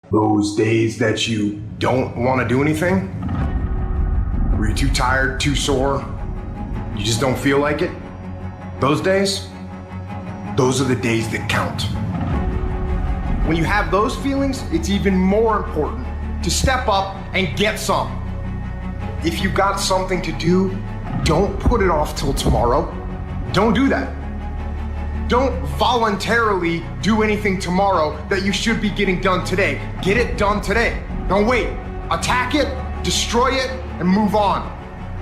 Those days that you don't want to do anything, where you're too tired, too sore, you just don't feel like it. Those days, those are the days that count. When you have those feelings, it's even more important to step up and get some. If you got something to do, don't put it off till tomorrow. Don't do that. Don't voluntarily do anything tomorrow that you should be getting done today. Get it done today. Don't wait. Attack it, destroy it, and move on.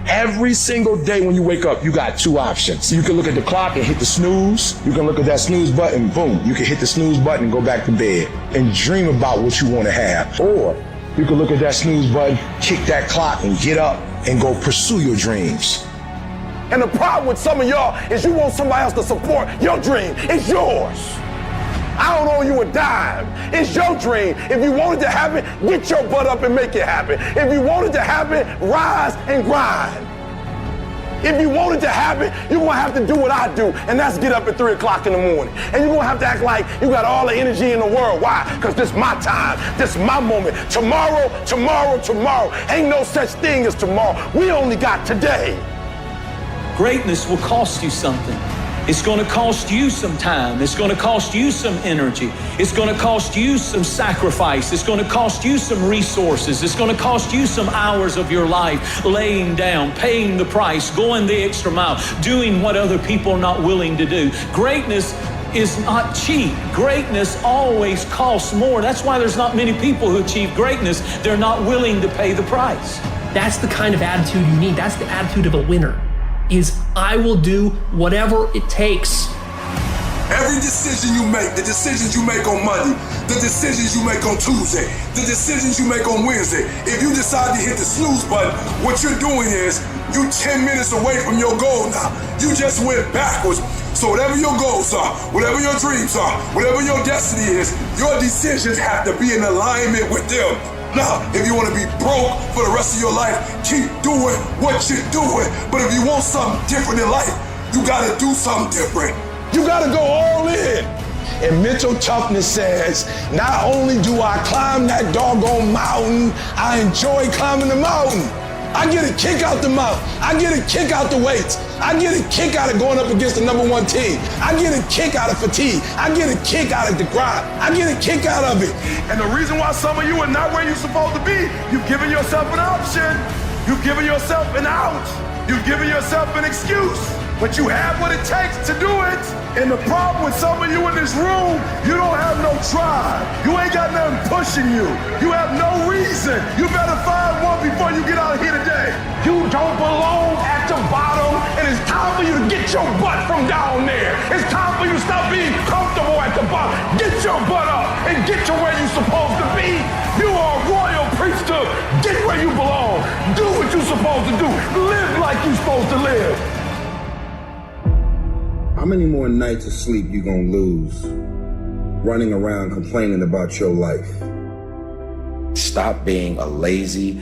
Every single day when you wake up, you got two options. You can look at the clock and hit the snooze. You can look at that snooze button, boom. You can hit the snooze button and go back to bed and dream about what you want to have. Or you can look at that snooze button, kick that clock, and get up and go pursue your dreams. And the problem with some of y'all is you want somebody else to support your dream. It's yours. I don't owe you a dime. It's your dream. If you want it to happen, get your butt up and make it happen. If you want it to happen, rise and grind. If you want it to happen, you're going to have to do what I do, and that's get up at 3 o'clock in the morning. And you're going to have to act like you got all the energy in the world. Why? Because this is my time. This is my moment. Tomorrow, tomorrow, tomorrow. Ain't no such thing as tomorrow. We only got today. Greatness will cost you something. It's going to cost you some time. It's going to cost you some energy. It's going to cost you some sacrifice. It's going to cost you some resources. It's going to cost you some hours of your life laying down, paying the price, going the extra mile, doing what other people are not willing to do. Greatness is not cheap. Greatness always costs more. That's why there's not many people who achieve greatness. They're not willing to pay the price. That's the kind of attitude you need. That's the attitude of a winner. Is I will do whatever it takes. Every decision you make, the decisions you make on Monday, the decisions you make on Tuesday, the decisions you make on Wednesday, if you decide to hit the snooze button, what you're doing is you 10 minutes away from your goal now. You just went backwards. So whatever your goals are, whatever your dreams are, whatever your destiny is, your decisions have to be in alignment with them. Now, if you want to be broke for the rest of your life, keep doing what you're doing. But if you want something different in life, you got to do something different. You got to go all in. And mental toughness says, not only do I climb that doggone mountain, I enjoy climbing the mountain. I get a kick out the mountain. I get a kick out the weights. I get a kick out of going up against the number one team. I get a kick out of fatigue. I get a kick out of the grind. I get a kick out of it. And the reason why some of you are not where you're supposed to be, you've given yourself an option. You've given yourself an out. You've given yourself an excuse. But you have what it takes to do it. And the problem with some of you in this room, you don't have no drive. You ain't got nothing pushing you. You have no reason. You better find one before you get out of here today. You don't belong at the bottom, and it's time for you to get your butt from down there. It's time for you to stop being comfortable at the bottom. Get your butt up and get to where you're supposed to be. You are a royal priesthood. Get where you belong. Do what you're supposed to do. Live like you're supposed to live. How many more nights of sleep you gonna lose running around complaining about your life? Stop being a lazy,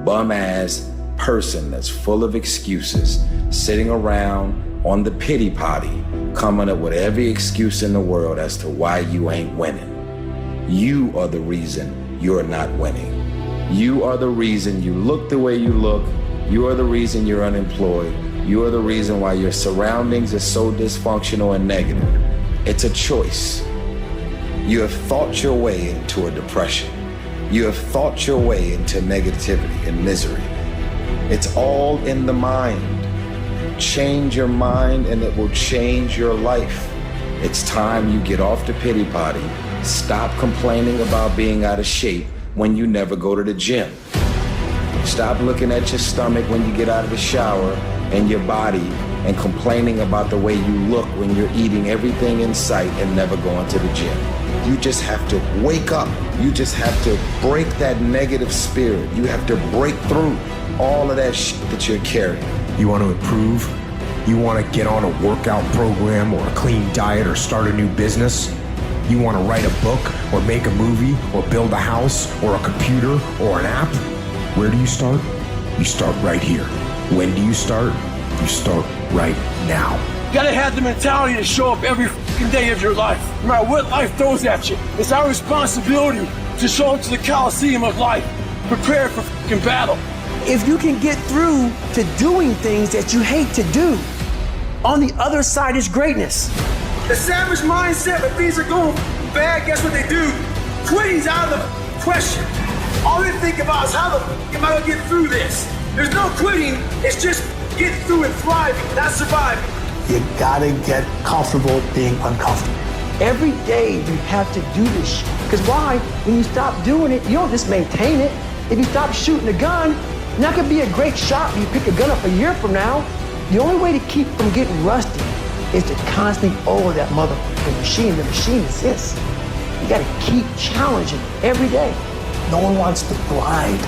bum-ass person that's full of excuses, sitting around on the pity potty, coming up with every excuse in the world as to why you ain't winning. You are the reason you're not winning. You are the reason you look the way you look. You are the reason you're unemployed. You are the reason why your surroundings are so dysfunctional and negative. It's a choice. You have thought your way into a depression. You have thought your way into negativity and misery. It's all in the mind. Change your mind and it will change your life. It's time you get off the pity potty. Stop complaining about being out of shape when you never go to the gym. Stop looking at your stomach when you get out of the shower and your body and complaining about the way you look when you're eating everything in sight and never going to the gym. You just have to wake up. You just have to break that negative spirit. You have to break through all of that shit that you're carrying. You want to improve? You want to get on a workout program or a clean diet or start a new business? You want to write a book or make a movie or build a house or a computer or an app? Where do you start? You start right here. When do you start? You start right now. You gotta have the mentality to show up every fucking day of your life, no matter what life throws at you. It's our responsibility to show up to the Coliseum of life, prepared for fucking battle. If you can get through to doing things that you hate to do, on the other side is greatness. The savage mindset, when things are going bad, guess what they do? Quitting's out of the question. All they think about is how the am I gonna get through this? There's no quitting, it's just get through and thriving, not surviving. You gotta get comfortable being uncomfortable. Every day you have to do this shit. Because why? When you stop doing it, you don't just maintain it. If you stop shooting a gun, you're not gonna be a great shot when you pick a gun up a year from now. The only way to keep from getting rusty is to constantly oil that motherfucking machine. The machine exists. You gotta keep challenging every day. No one wants to grind.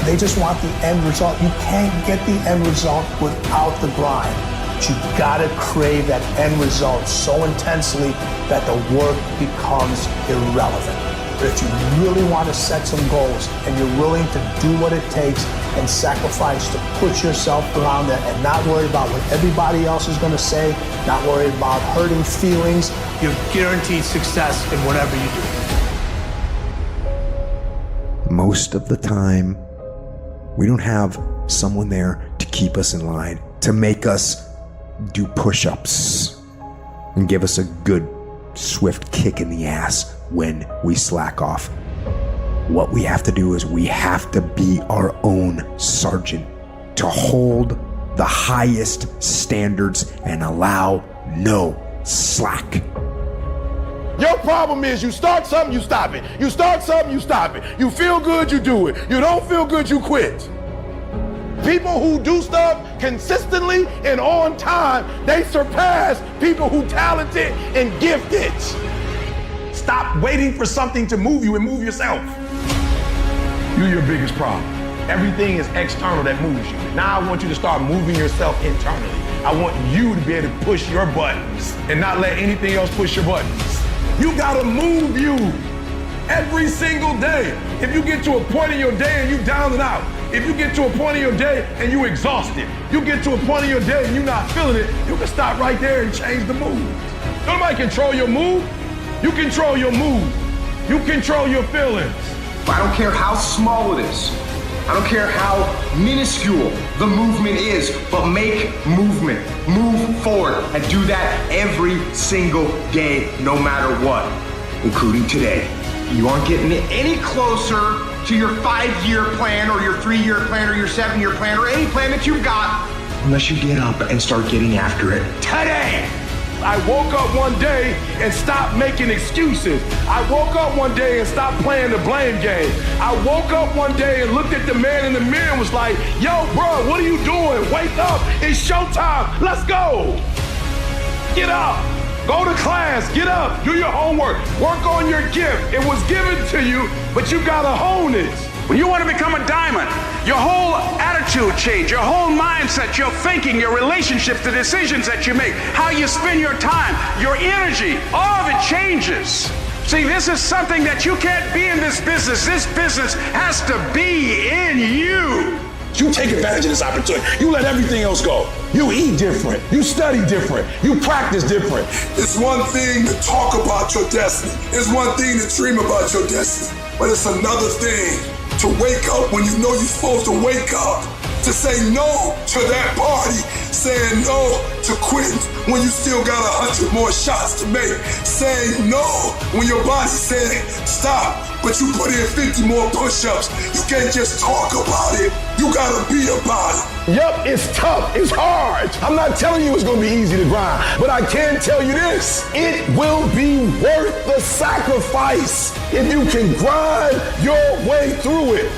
They just want the end result. You can't get the end result without the grind. But you gotta crave that end result so intensely that the work becomes irrelevant. But if you really want to set some goals and you're willing to do what it takes and sacrifice to put yourself around there and not worry about what everybody else is gonna say, not worry about hurting feelings, you're guaranteed success in whatever you do. Most of the time, we don't have someone there to keep us in line, to make us do push-ups and give us a good, swift kick in the ass when we slack off. What we have to do is we have to be our own sergeant, to hold the highest standards and allow no slack. Your problem is you start something, you stop it. You start something, you stop it. You feel good, you do it. You don't feel good, you quit. People who do stuff consistently and on time, they surpass people who talented and gifted. Stop waiting for something to move you and move yourself. You're your biggest problem. Everything is external that moves you. Now I want you to start moving yourself internally. I want you to be able to push your buttons and not let anything else push your buttons. You gotta move you every single day. If you get to a point in your day and you down and out, if you get to a point in your day and you exhausted, you get to a point in your day and you're not feeling it, you can stop right there and change the mood. Nobody control your mood. You control your mood. You control your feelings. I don't care how small it is. I don't care how minuscule the movement is, but make movement. Move forward and do that every single day, no matter what, including today. You aren't getting any closer to your 5-year plan or your 3-year plan or your 7-year plan or any plan that you've got unless you get up and start getting after it today. I woke up one day and stopped making excuses. I woke up one day and stopped playing the blame game. I woke up one day and looked at the man in the mirror and was like, yo, bro, what are you doing? Wake up, it's showtime, let's go. Get up, go to class, get up, do your homework, work on your gift. It was given to you, but you gotta hone it. When you want to become a diamond, your whole attitude change, your whole mindset, your thinking, your relationships, the decisions that you make, how you spend your time, your energy, all of it changes. See, this is something that you can't be in this business. This business has to be in you. You take advantage of this opportunity. You let everything else go. You eat different. You study different. You practice different. It's one thing to talk about your destiny. It's one thing to dream about your destiny. But it's another thing to wake up when you know you're supposed to wake up, to say no to that party, saying no to quitting when you still got 100 more shots to make, saying no when your body's saying stop, but you put in 50 more push-ups. You can't just talk about it, you gotta be about it. Yep, it's tough, it's hard. I'm not telling you it's gonna be easy to grind, but I can tell you this, it will be worth the sacrifice if you can grind your way through it.